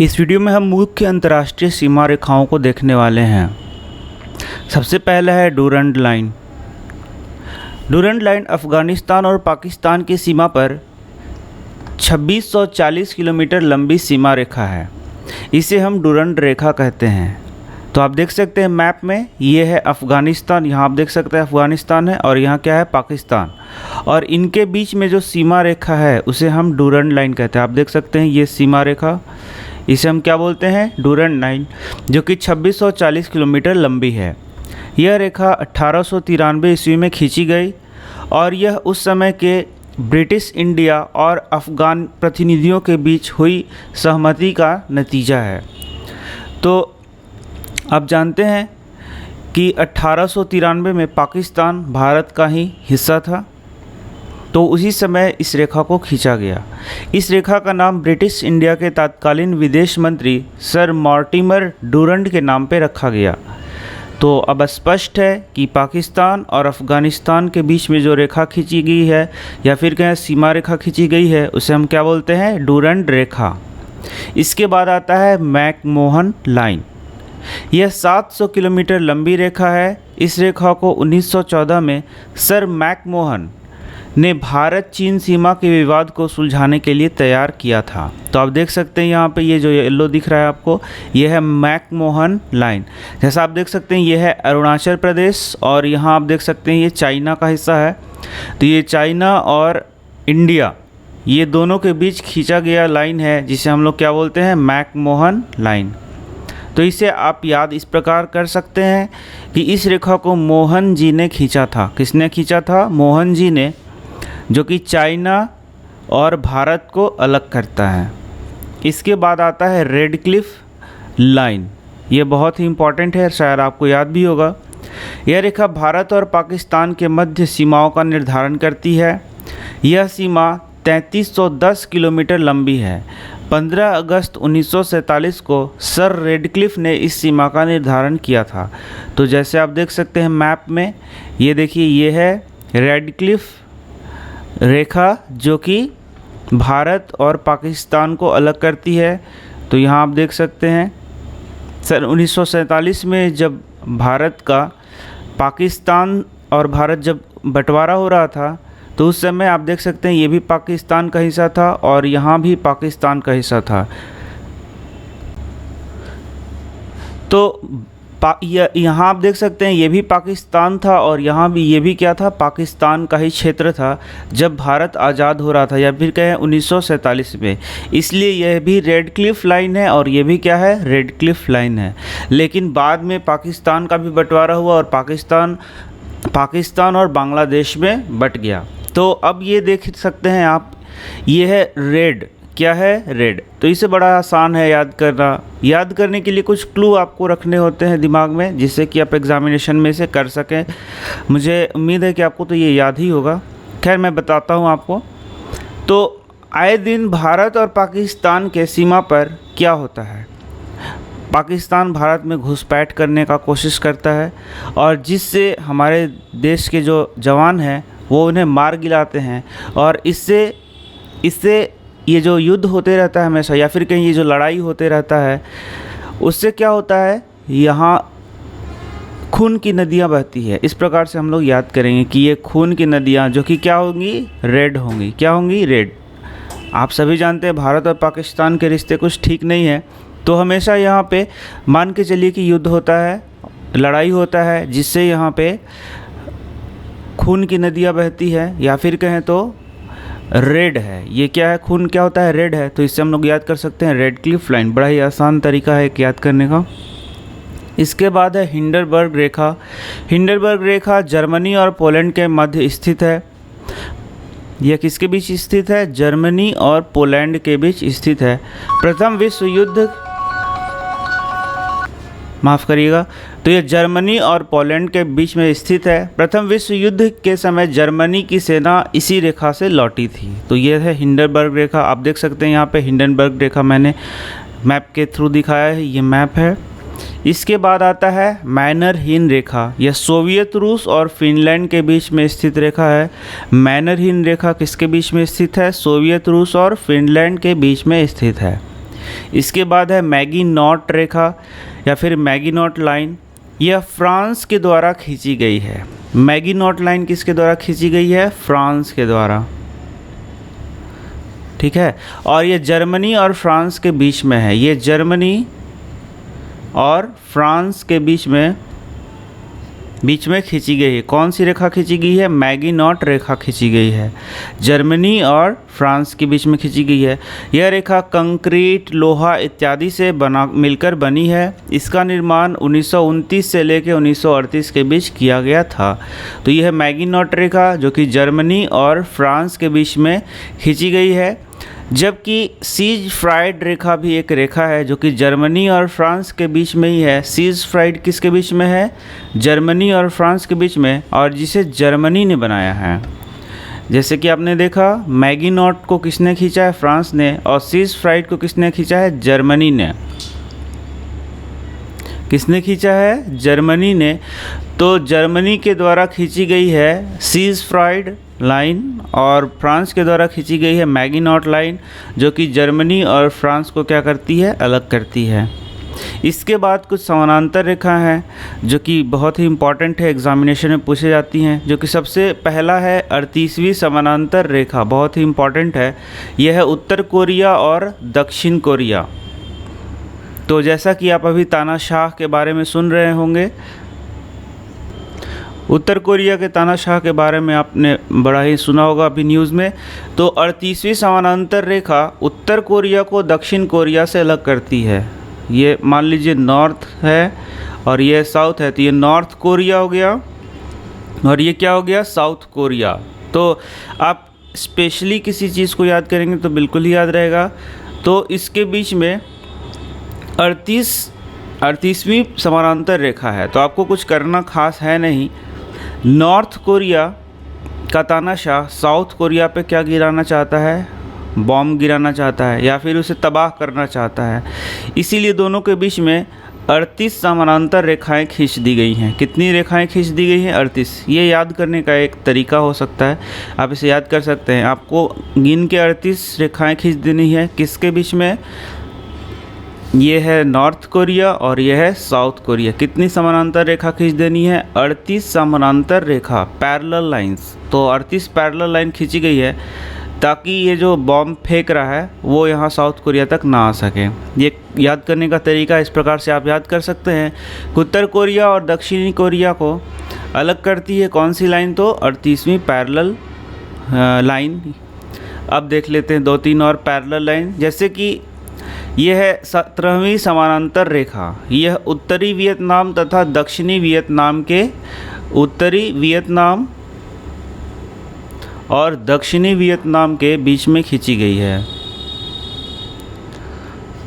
इस वीडियो में हम मुख्य अंतर्राष्ट्रीय सीमा रेखाओं को देखने वाले हैं। सबसे पहला है Durand line. Durand line Afghanistan और पाकिस्तान की सीमा पर 2640 किलोमीटर लंबी सीमा रेखा है। इसे हम डूरंड रेखा कहते हैं। तो आप देख सकते हैं मैप में, ये है अफ़गानिस्तान, यहाँ आप देख सकते हैं अफ़गानिस्तान है और यहाँ क्या है पाकिस्तान, और इनके बीच में जो सीमा रेखा है उसे हम डूरंड लाइन कहते हैं। आप देख सकते हैं ये सीमा रेखा, इसे हम क्या बोलते हैं, डूरंड लाइन, जो कि 2640 किलोमीटर लंबी है। यह रेखा 1893 ईस्वी में खींची गई और यह उस समय के ब्रिटिश इंडिया और अफ़गान प्रतिनिधियों के बीच हुई सहमति का नतीजा है। तो आप जानते हैं कि 1893 में पाकिस्तान भारत का ही हिस्सा था, तो उसी समय इस रेखा को खींचा गया। इस रेखा का नाम ब्रिटिश इंडिया के तत्कालीन विदेश मंत्री सर मॉर्टिमर डूरंड के नाम पर रखा गया। तो अब स्पष्ट है कि पाकिस्तान और अफ़गानिस्तान के बीच में जो रेखा खींची गई है या फिर कहें सीमा रेखा खींची गई है उसे हम क्या बोलते हैं, डूरंड रेखा। इसके बाद आता है मैकमोहन लाइन। यह 700 किलोमीटर लंबी रेखा है। इस रेखा को 1914 में सर मैकमोहन ने भारत चीन सीमा के विवाद को सुलझाने के लिए तैयार किया था। तो आप देख सकते हैं यहाँ पे ये जो येलो दिख रहा है आपको, ये है मैकमोहन लाइन। जैसा आप देख सकते हैं ये है अरुणाचल प्रदेश और यहाँ आप देख सकते हैं ये चाइना का हिस्सा है। तो ये चाइना और इंडिया, ये दोनों के बीच खींचा गया लाइन है जिसे हम लोग क्या बोलते हैं, मैकमोहन लाइन। तो इसे आप याद इस प्रकार कर सकते हैं कि इस रेखा को मोहन जी ने खींचा था। किसने खींचा था, मोहन जी ने, जो कि चाइना और भारत को अलग करता है। इसके बाद आता है रेडक्लिफ लाइन। ये बहुत ही इम्पॉर्टेंट है, शायद आपको याद भी होगा। यह रेखा भारत और पाकिस्तान के मध्य सीमाओं का निर्धारण करती है। यह सीमा 3310 किलोमीटर लंबी है। 15 अगस्त 1947 को सर रेडक्लिफ ने इस सीमा का निर्धारण किया था। तो जैसे आप देख सकते हैं मैप में, ये देखिए ये है रेडक्लिफ रेखा जो कि भारत और पाकिस्तान को अलग करती है। तो यहाँ आप देख सकते हैं सन 1947 में जब भारत का पाकिस्तान और भारत जब बंटवारा हो रहा था, तो उस समय आप देख सकते हैं ये भी पाकिस्तान का हिस्सा था और यहाँ भी पाकिस्तान का हिस्सा था। तो यहाँ आप देख सकते हैं ये भी पाकिस्तान था और यहाँ भी ये भी क्या था, पाकिस्तान का ही क्षेत्र था जब भारत आज़ाद हो रहा था, या फिर कहें 1947 में। इसलिए यह भी रेडक्लिफ लाइन है और ये भी क्या है, रेडक्लिफ लाइन है। लेकिन बाद में पाकिस्तान का भी बंटवारा हुआ और पाकिस्तान और बांग्लादेश में बट गया। तो अब ये देख सकते हैं आप, ये है रेड, क्या है, रेड। तो इसे बड़ा आसान है याद करना। याद करने के लिए कुछ क्लू आपको रखने होते हैं दिमाग में, जिससे कि आप एग्जामिनेशन में से कर सकें। मुझे उम्मीद है कि आपको तो ये याद ही होगा। खैर मैं बताता हूँ आपको। तो आए दिन भारत और पाकिस्तान के सीमा पर क्या होता है, पाकिस्तान भारत में घुसपैठ करने का कोशिश करता है और जिससे हमारे देश के जो जवान हैं वो उन्हें मार गिराते हैं, और इससे ये जो युद्ध होते रहता है हमेशा, या फिर कहीं ये जो लड़ाई होते रहता है, उससे क्या होता है, यहाँ खून की नदियाँ बहती है। इस प्रकार से हम लोग याद करेंगे कि ये खून की नदियाँ जो कि क्या होंगी, रेड होंगी। क्या होंगी, रेड। आप सभी जानते हैं भारत और पाकिस्तान के रिश्ते कुछ ठीक नहीं है, तो हमेशा यहाँ पे मान के चलिए कि युद्ध होता है, लड़ाई होता है, जिससे यहाँ पे खून की नदियाँ बहती है, या फिर कहें तो रेड है। ये क्या है, खून क्या होता है, रेड है। तो इससे हम लोग याद कर सकते हैं रेडक्लिफ लाइन। बड़ा ही आसान तरीका है याद करने का। इसके बाद है हिंडनबर्ग रेखा। हिंडनबर्ग रेखा जर्मनी और पोलैंड के मध्य स्थित है। यह किसके बीच स्थित है, जर्मनी और पोलैंड के बीच स्थित है। प्रथम विश्व युद्ध, माफ़ करिएगा, तो यह जर्मनी और पोलैंड के बीच में स्थित है। प्रथम विश्व युद्ध के समय जर्मनी की सेना इसी रेखा से लौटी थी। तो यह है हिंडनबर्ग रेखा। आप देख सकते हैं यहाँ पे हिंडनबर्ग रेखा मैंने मैप के थ्रू दिखाया है, ये मैप है। इसके बाद आता है मैनरहीन रेखा। यह सोवियत रूस और फिनलैंड के बीच में स्थित रेखा है। मैनरहीन रेखा किसके बीच में स्थित है, सोवियत रूस और फिनलैंड के बीच में स्थित है। इसके बाद है मैगिनॉट रेखा या फिर मैगिनॉट लाइन। यह फ्रांस के द्वारा खींची गई है। मैगिनॉट लाइन किसके द्वारा खींची गई है? फ्रांस के द्वारा, ठीक है। और ये जर्मनी और फ्रांस के बीच में है। ये जर्मनी और फ्रांस के बीच में खींची गई है। कौन सी रेखा खींची गई है? मैगिनॉट रेखा खींची गई है, जर्मनी और फ्रांस के बीच में खींची गई है। यह रेखा कंक्रीट, लोहा इत्यादि से मिलकर बनी है। इसका निर्माण 1929 से लेकर 1938 के बीच किया गया था। तो यह मैगिनॉट रेखा जो कि जर्मनी और फ्रांस के बीच में खींची गई है। जबकि सीजफ्राइड रेखा भी एक रेखा है जो कि जर्मनी और फ्रांस के बीच में ही है। सीजफ्राइड किसके बीच में है? जर्मनी और फ्रांस के बीच में, और जिसे जर्मनी ने बनाया है। जैसे कि आपने देखा, मैगिनॉट को किसने खींचा है? फ्रांस ने। और सीजफ्राइड को किसने खींचा है? जर्मनी ने। किसने खींचा है? जर्मनी ने। तो जर्मनी के द्वारा खींची गई है सीजफ्राइड लाइन और फ्रांस के द्वारा खींची गई है मैगिनॉट लाइन, जो कि जर्मनी और फ्रांस को क्या करती है? अलग करती है। इसके बाद कुछ समानांतर रेखा हैं जो कि बहुत ही इम्पॉर्टेंट है, एग्जामिनेशन में पूछे जाती हैं। जो कि सबसे पहला है 38वीं समानांतर रेखा, बहुत ही इम्पॉर्टेंट है। यह है उत्तर कोरिया और दक्षिण कोरिया। तो जैसा कि आप अभी तानाशाह के बारे में सुन रहे होंगे, उत्तर कोरिया के तानाशाह के बारे में आपने बड़ा ही सुना होगा अभी न्यूज़ में। तो 38वीं समानांतर रेखा उत्तर कोरिया को दक्षिण कोरिया से अलग करती है। ये मान लीजिए नॉर्थ है और ये साउथ है, तो ये नॉर्थ कोरिया हो गया और ये क्या हो गया? South Korea. तो आप स्पेशली किसी चीज़ को याद करेंगे तो बिल्कुल ही याद रहेगा। तो इसके बीच में 38वीं समानांतर रेखा है। तो आपको कुछ करना खास है नहीं। नॉर्थ कोरिया का तानाशाह साउथ कोरिया पे क्या गिराना चाहता है? बॉम्ब गिराना चाहता है या फिर उसे तबाह करना चाहता है। इसीलिए दोनों के बीच में 38 समानांतर रेखाएं खींच दी गई हैं। कितनी रेखाएं खींच दी गई हैं? 38। ये याद करने का एक तरीका हो सकता है, आप इसे याद कर सकते हैं। आपको गिन के 38 रेखाएं खींच देनी है। किसके बीच में? ये है नॉर्थ कोरिया और यह है साउथ कोरिया। कितनी समानांतर रेखा खींच देनी है? 38 समानांतर रेखा, पैरेलल लाइंस। तो 38 पैरेलल लाइन खींची गई है ताकि ये जो बॉम्ब फेंक रहा है वो यहाँ साउथ कोरिया तक ना आ सके। ये याद करने का तरीका इस प्रकार से आप याद कर सकते हैं। उत्तर कोरिया और दक्षिणी कोरिया को अलग करती है कौन सी लाइन? तो 38वीं पैरेलल लाइन। अब देख लेते हैं 2-3 और पैरेलल लाइन। जैसे कि यह है 17वीं समानांतर रेखा। यह उत्तरी वियतनाम तथा दक्षिणी वियतनाम के उत्तरी वियतनाम और दक्षिणी वियतनाम के बीच में खींची गई है।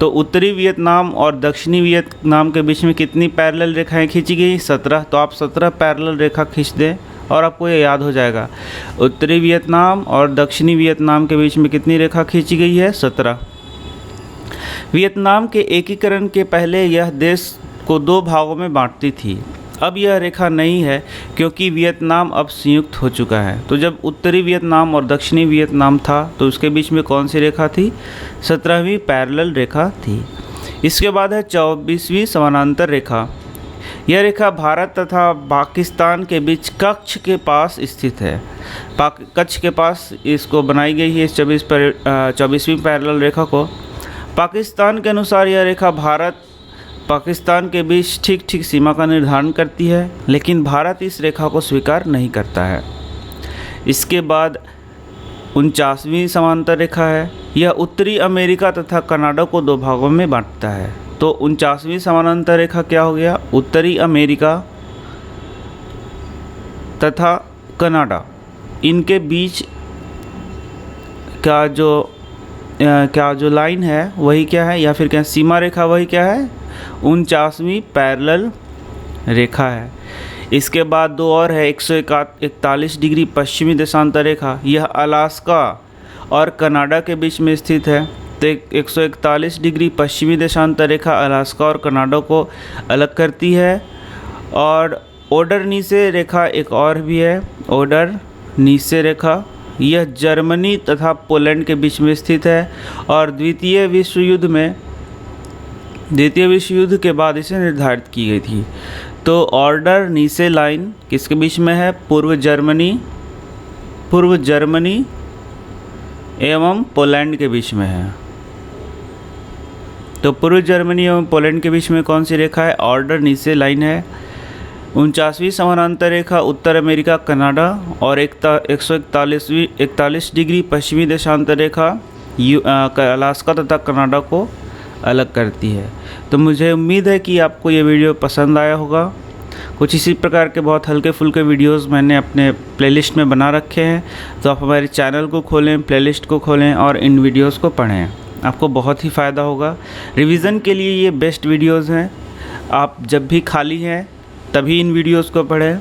तो उत्तरी वियतनाम और दक्षिणी वियतनाम के बीच में कितनी पैरेलल रेखाएं खींची गई? 17। तो आप 17 पैरेलल रेखा खींच दें और आपको ये याद हो जाएगा। उत्तरी वियतनाम और दक्षिणी वियतनाम के बीच में कितनी रेखा खींची गई है? 17। वियतनाम के एकीकरण के पहले यह देश को 2 भागों में बांटती थी। अब यह रेखा नहीं है क्योंकि वियतनाम अब संयुक्त हो चुका है। तो जब उत्तरी वियतनाम और दक्षिणी वियतनाम था तो उसके बीच में कौन सी रेखा थी? 17वीं पैरेलल रेखा थी। इसके बाद है 24वीं समानांतर रेखा। यह रेखा भारत तथा पाकिस्तान के बीच कच्छ के पास स्थित है। कच्छ के पास इसको बनाई गई है, इस 24वीं पैरेलल रेखा को। पाकिस्तान के अनुसार यह रेखा भारत पाकिस्तान के बीच ठीक सीमा का निर्धारण करती है, लेकिन भारत इस रेखा को स्वीकार नहीं करता है। इसके बाद 49वीं समांतर रेखा है। यह उत्तरी अमेरिका तथा कनाडा को 2 भागों में बांटता है। तो 49वीं समानांतर रेखा क्या हो गया? उत्तरी अमेरिका तथा कनाडा, इनके बीच का जो लाइन है वही क्या है, या फिर क्या सीमा रेखा वही क्या है? 49वीं पैरेलल रेखा है। इसके बाद 2 और है 141 डिग्री पश्चिमी देशांतर रेखा। यह अलास्का और कनाडा के बीच में स्थित है। तो 141 डिग्री पश्चिमी देशांतर रेखा अलास्का और कनाडा को अलग करती है। और ओडरनीसे रेखा एक और भी है, ओडरनीसे रेखा। यह जर्मनी तथा पोलैंड के बीच में स्थित है और द्वितीय विश्व युद्ध में द्वितीय विश्व युद्ध के बाद इसे निर्धारित की गई थी। तो ऑर्डर नीचे लाइन किसके बीच में है? पूर्व जर्मनी एवं पोलैंड के बीच में है। तो पूर्व जर्मनी एवं पोलैंड के बीच में कौन सी रेखा है? ऑर्डर नीचे लाइन है। 49वीं समानांतर रेखा उत्तर अमेरिका कनाडा और 141 डिग्री पश्चिमी देशांतर रेखा अलास्का तथा कनाडा को अलग करती है। तो मुझे उम्मीद है कि आपको ये वीडियो पसंद आया होगा। कुछ इसी प्रकार के बहुत हल्के फुल्के वीडियोस मैंने अपने प्लेलिस्ट में बना रखे हैं। तो आप हमारे चैनल को खोलें, प्लेलिस्ट को खोलें और इन वीडियोस को पढ़ें, आपको बहुत ही फ़ायदा होगा। रिवीजन के लिए ये बेस्ट वीडियोस हैं। आप जब भी खाली हैं तभी इन वीडियोस को पढ़ें।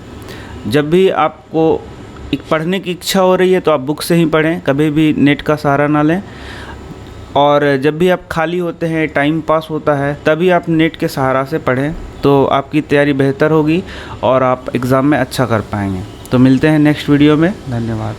जब भी आपको एक पढ़ने की इच्छा हो रही है तो आप बुक से ही पढ़ें, कभी भी नेट का सहारा ना लें। और जब भी आप खाली होते हैं, टाइम पास होता है, तभी आप नेट के सहारा से पढ़ें, तो आपकी तैयारी बेहतर होगी और आप एग्ज़ाम में अच्छा कर पाएंगे। तो मिलते हैं नेक्स्ट वीडियो में। धन्यवाद।